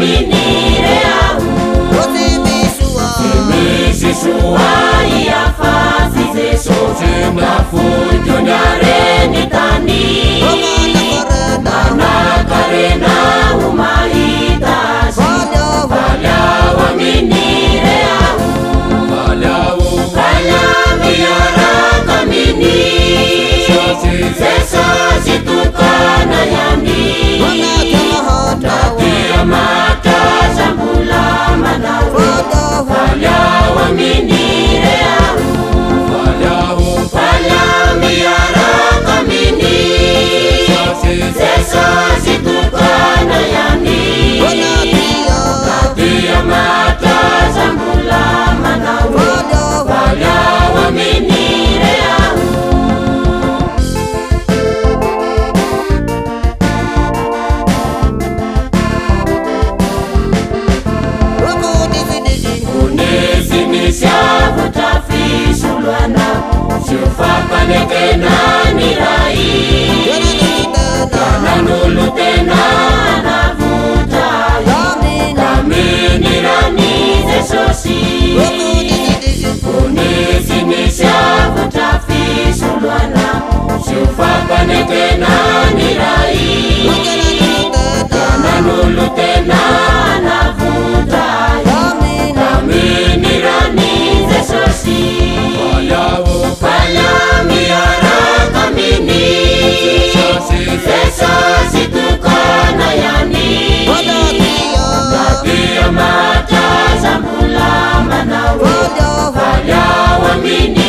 minire au Timisi sua ia fasi zeso Jena fujo nyare nitani Mana karena umaita Valya wa minire au Valya miara kamini Zeso zitukana yani Natia mata zambula manawo Valya wa minire au Valya miara kamini Zeso zitukana yani Natia mata zambula manawo Valya wa minire au Siavuta fisulwana Sufakane tena nirai Kananulu tena navuta Kami nirani zesosi Unisini siavuta fisulwana Sufakane tena nirai Kananulu tena navuta Kami nirani zesosi Valya miara kamini Zesosi tukana yani Natia mata zambula manawo Valya wa mini